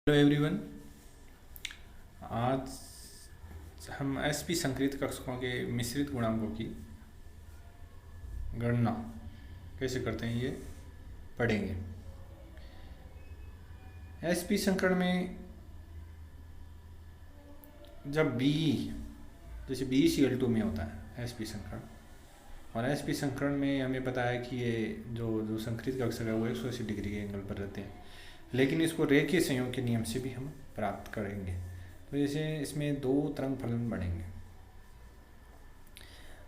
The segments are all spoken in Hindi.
Hello everyone. आज हम एसपी संक्रित कक्षकों के मिश्रित गुणांकों की गणना कैसे करते हैं ये पढ़ेंगे। एसपी संकरण में जब बी जैसे BeCl2 में होता है एसपी संकरण, और एसपी संकरण में हमें पता है कि ये जो संक्रित कक्षक है वो 180 डिग्री के एंगल पर रहते हैं, लेकिन इसको रेखीय संयोग के नियम से भी हम प्राप्त करेंगे। तो जैसे इसमें दो तरंग फलन बनेंगे,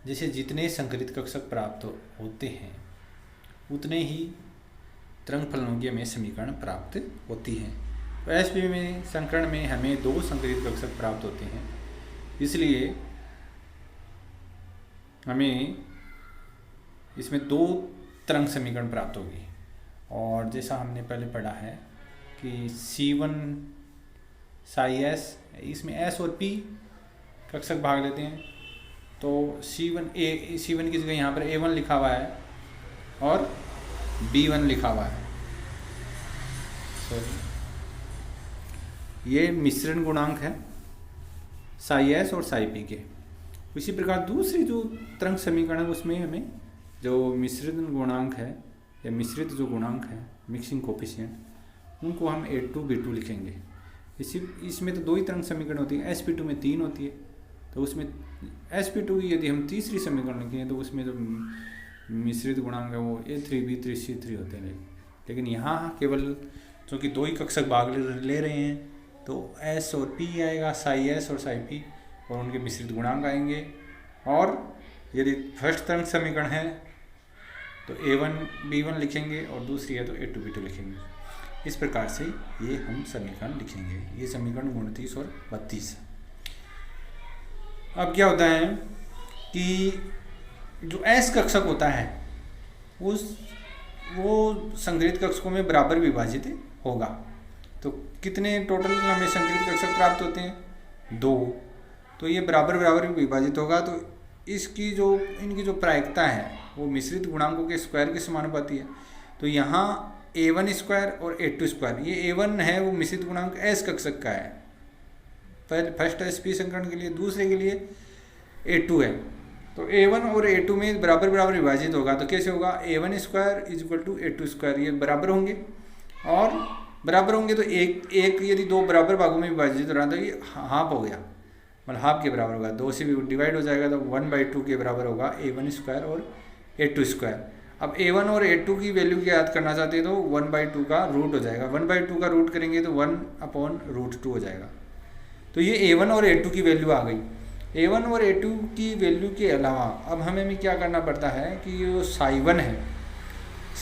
जैसे जितने संकरित कक्षक प्राप्त होते हैं उतने ही तरंग फलनों की हमें समीकरण प्राप्त होती है। तो एसपी में संकरण में हमें दो संकरित कक्षक प्राप्त होते हैं, इसलिए हमें इसमें दो तरंग समीकरण प्राप्त होगी। और जैसा हमने पहले पढ़ा है कि C1 साई S, इसमें S और P कक्षक भाग लेते हैं, तो C1 की जगह यहाँ पर A1 लिखा हुआ है और B1 लिखा हुआ है। ये मिश्रण गुणांक है साई S और साई P के। इसी प्रकार दूसरी जो तरंग समीकरण है उसमें हमें जो मिश्रित गुणांक है या मिश्रित जो गुणांक है मिक्सिंग कोफिशिएंट, उनको हम A2 B2 लिखेंगे। इसमें तो दो ही तरंग समीकरण होती है, sp2 में 3 होती है, तो उसमें sp2 की यदि हम तीसरी समीकरण लिखें तो उसमें जो मिश्रित गुणांक है वो A3 B3 C3 होते हैं। लेकिन यहाँ केवल चूँकि दो ही कक्षक भाग ले रहे हैं तो S और P आएगा, साई S और साई P, और उनके मिश्रित गुणांक आएंगे। और यदि फर्स्ट तरंग समीकरण है तो A1 B1 लिखेंगे और दूसरी है तो A2 B2 लिखेंगे। इस प्रकार से ये हम समीकरण लिखेंगे। ये समीकरण 29 और 32 है। अब क्या होता है कि जो S कक्षक होता है वो संकरित कक्षकों में बराबर विभाजित होगा। तो कितने टोटल हमें संकरित कक्षक प्राप्त होते हैं? 2। तो ये बराबर विभाजित होगा, तो इनकी जो प्रायिकता है वो मिश्रित गुणांकों के स्क्वायर के समानुपाती है। तो यहाँ A1 स्क्वायर और A2 स्क्वायर, ये A1 है वो मिश्रित गुणांक S कक्षक का है पहले फर्स्ट एसपी संकरण के लिए, दूसरे के लिए A2 है। तो A1 और A2 में बराबर विभाजित होगा, तो कैसे होगा? A1 square is equal to A2 square, ये बराबर होंगे। और बराबर होंगे तो एक यदि दो बराबर भागों में विभाजित हो रहा तो ये हाफ हो गया, मतलब हाफ के बराबर होगा। 2 से भी डिवाइड हो जाएगा तो 1/2 के बराबर होगा A1 स्क्वायर और A2 स्क्वायर। अब A1 और A2 की वैल्यू की याद करना चाहते हैं तो 1/2 का रूट हो जाएगा। 1/2 का रूट करेंगे तो 1/√2 हो जाएगा। तो ये A1 और A2 की वैल्यू आ गई। A1 और A2 की वैल्यू के अलावा अब हमें क्या करना पड़ता है कि जो साई1 है,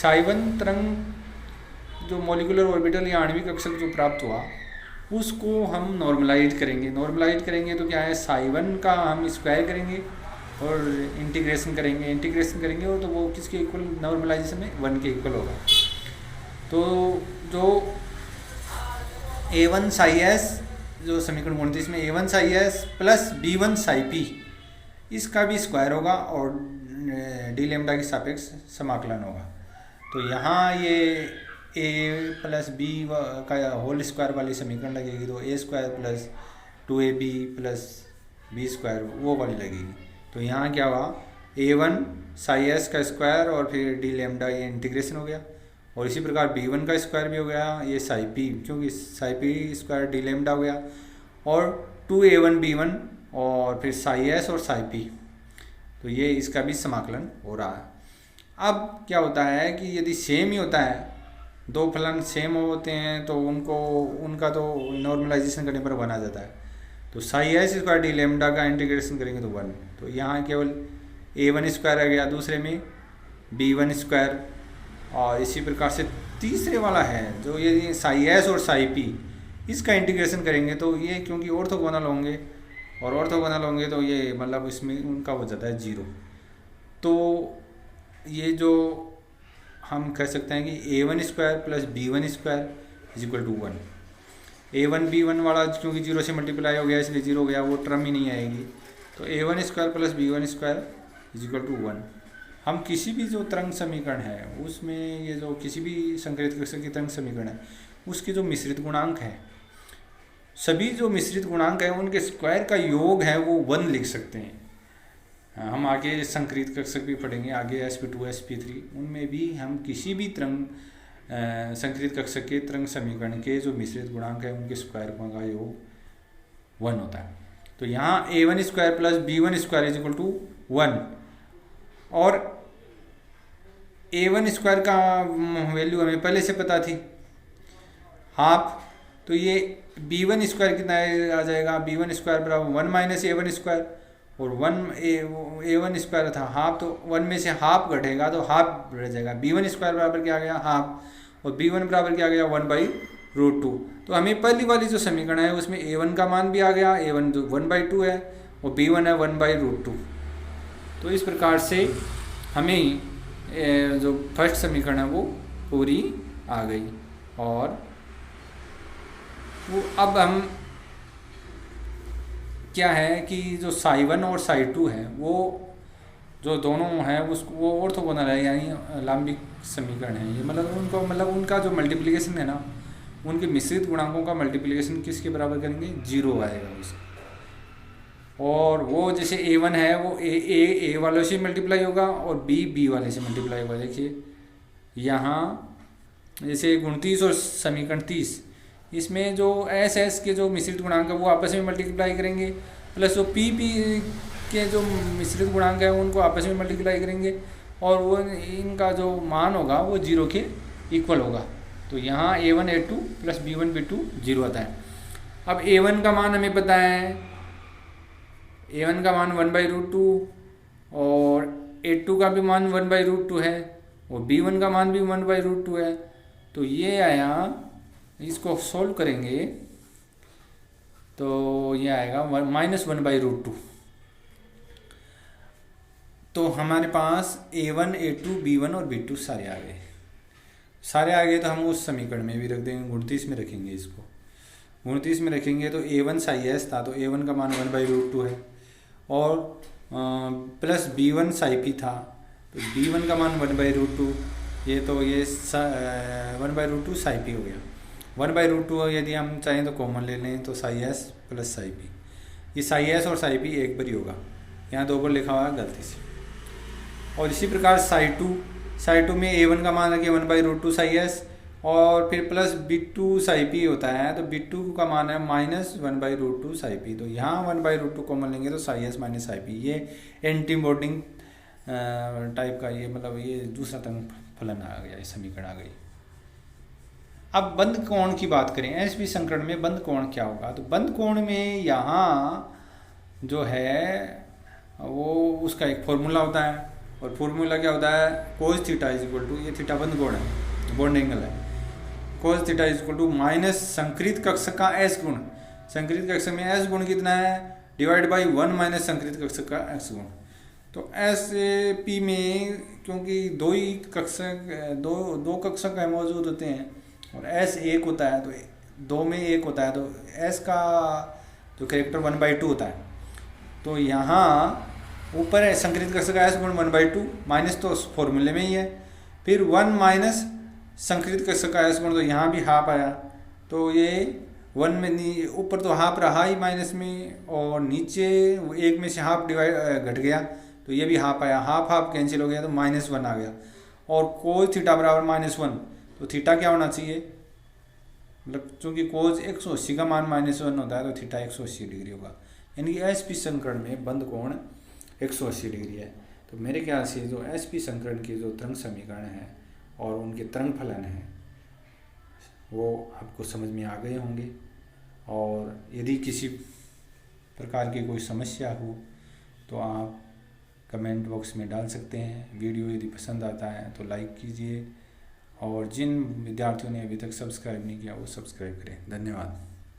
साई1 तरंग जो मॉलिक्यूलर ऑर्बिटल या आणविक कक्षक जो प्राप्त हुआ उसको हम नॉर्मलाइज करेंगे तो क्या है, साई1 का हम स्क्वायर करेंगे और इंटीग्रेशन करेंगे और तो वो किसके इक्वल, नॉर्मलाइजेशन में 1 के इक्वल होगा। तो जो A1 साई S जो समीकरण 29 में A1 Sai S plus B1 Sai P, इसका भी स्क्वायर होगा और डी लैम्डा के सापेक्ष समाकलन होगा। तो यहाँ ये A प्लस B का होल स्क्वायर वाली समीकरण लगेगी, तो A square plus 2AB plus B square वो वाली लगेगी। तो यहाँ क्या हुआ, A1 साई S का स्क्वायर और फिर डी लैम्डा, ये इंटीग्रेशन हो गया। और इसी प्रकार B1 का स्क्वायर भी हो गया, ये साई P, क्योंकि Sai P square D lambda हो गया, और 2A1 B1 और फिर साई S और साई P, तो ये इसका भी समाकलन हो रहा है। अब क्या होता है कि यदि सेम ही होता है, दो फलन सेम होते हैं तो उनका तो नॉर्मलाइजेशन करने पर 1 आ जाता है। तो Sai S square D lambda का इंटीग्रेशन करेंगे तो 1, तो यहाँ केवल A1 स्क्वायर आ गया, दूसरे में B1 स्क्वायर। और इसी प्रकार से तीसरे वाला है जो ये साई S और साई P, इसका इंटीग्रेशन करेंगे तो ये क्योंकि ऑर्थोगोनल होंगे तो ये मतलब इसमें उनका हो जाता है 0। तो ये जो हम कह सकते हैं कि A1 square plus B1 square is equal to 1। A1 B1 वाला क्योंकि 0 से मल्टीप्लाई हो गया इसलिए 0 हो गया, वो टर्म ही नहीं आएगी। तो A1 square plus B1 square is equal to 1। हम किसी भी जो तरंग समीकरण है उसमें ये जो किसी भी संकरित कक्षक की तरंग समीकरण है उसके जो मिश्रित गुणांक है सभी जो मिश्रित गुणांक हैं उनके स्क्वायर का योग है वो 1 लिख सकते हैं। हम आगे संक्रित कक्षक भी पढ़ेंगे, आगे sp2 sp3 उनमें भी हम किसी भी तरंग संक्रित कक्षक के तरंग समीकरण के जो मिश्रित गुणांक है उनके स्क्वायर का योग 1 होता है। तो यहाँ a1 square plus b1 square is equal to 1 और a1 स्क्वायर का वैल्यू हमें पहले से पता थी हाफ, तो ये b1 स्क्वायर कितना आ जाएगा, b1 स्क्वायर बराबर 1 माइनस a1 स्क्वायर और a1 स्क्वायर था हाफ, तो 1 में से हाफ घटेगा तो हाफ रह जाएगा। b1 स्क्वायर बराबर क्या आ गया हाफ और b1 बराबर क्या आ गया 1/√2। तो हमें पहली वाली जो समीकरण है उसमें a1 का मान भी आ गया, a1 जो 1/2 है और b1 है 1/√2। तो इस प्रकार से हमें जो फर्स्ट समीकरण है वो पूरी आ गई। और वो अब हम क्या है कि जो साई1 और साई2 है वो जो दोनों हैं उसको वो ऑर्थोगोनल है, यानी लांबिक समीकरण है ये। मतलब उनका जो मल्टीप्लिकेशन है ना, उनके मिश्रित गुणांकों का मल्टीप्लिकेशन किसके बराबर करेंगे, 0 आएगा उसका। और वो जैसे a1 है वो a वाले से मल्टीप्लाई होगा और b वाले से मल्टीप्लाई होगा। देखिए यहाँ जैसे 29 और समीकरण 30, इसमें जो s के जो मिश्रित गुणांक है वो आपस में मल्टीप्लाई करेंगे, प्लस जो p के जो मिश्रित गुणांक है उनको आपस में मल्टीप्लाई करेंगे और वो इनका जो मान होगा वो 0 के इक्वल होगा। तो यहाँ a1 a2 plus b1 b2 0 आता है। अब a1 का मान हमें पता है, a1 का मान 1/√2 और a2 का भी मान 1/√2 है और b1 का मान भी 1/√2 है। तो ये आया, इसको सोल्व करेंगे तो ये आएगा -1/√2। तो हमारे पास a1 a2 b1 और b2 सारे आ गए। तो हम उस समीकरण में भी रख देंगे, 29 में रखेंगे इसको। 29 में रखेंगे तो a1 साई s था तो a1 का मान 1/√2 है और प्लस b1 साई p था तो b1 का मान 1/√2, ये तो ये 1/√2 साई p हो गया। 1/√2 यदि हम चाहें तो कॉमन ले लें तो Sai s plus psi p, ये साई s और साई p एक बार ही होगा, यहाँ 2 बार लिखा हुआ है गलती से। और इसी प्रकार साई2 में a1 का मान रखिए 1/√2 साई s और फिर प्लस b2 साई p होता है तो b2 का मान है -1/√2 साई p। तो यहाँ 1/√2 कॉमन लेंगे तो Sai s minus psi p, ये एंटी बॉन्डिंग टाइप का ये मतलब ये दूसरा तरंग फलन आ गया, ये समीकरण आ गई। अब बंद कोण की बात करें, एसपी संकरण में बंद कोण क्या होगा, तो बंद कोण में यहाँ जो है वो उसका एक फॉर्मूला होता है और फॉर्मूला क्या होता है, cos theta is equal to, ये थीटा बंद कोण है, बॉन्ड एंगल है, cos theta is equal to minus संक्रित कक्षक का एस गुण, संक्रित कक्षक में एस गुण कितना है डिवाइड बाई 1 माइनस संक्रित कक्षक का एक्स गुण। तो एस पी में क्योंकि दो कक्षक मौजूद होते हैं और एस एक होता है तो 2 में 1 होता है तो एस का जो कैरेक्टर 1/2 होता है। तो यहाँ ऊपर है संक्रित कक्षक का एस गुण 1/2 माइनस तो फॉर्मूले में ही है, फिर 1 माइनस संक्रित कक्षक का एस गुण, तो यहाँ भी हाफ आया तो ये 1 में ऊपर तो हाफ रहा ही माइनस में और नीचे 1 में से हाफ डिवाइड घट गया तो ये भी हाफ आया, हाफ कैंसिल हो गया तो -1 आ गया। और कोस थीटा बराबर -1 तो थीटा क्या होना चाहिए, मतलब चूंकि कोस 180 का मान -1 होता है तो थीटा 180 डिग्री होगा, यानी कि एसपी संकरण में बंद कोण 180 डिग्री है। तो मेरे ख्याल से जो एसपी संकरण के जो तरंग समीकरण है और उनके तरंग फलन हैं वो आपको समझ में आ गए होंगे। और यदि किसी प्रकार की कोई समस्या हो तो आप कमेंट बॉक्स में डाल सकते हैं। वीडियो यदि पसंद आता है तो लाइक कीजिए और जिन विद्यार्थियों ने अभी तक सब्सक्राइब नहीं किया वो सब्सक्राइब करें। धन्यवाद।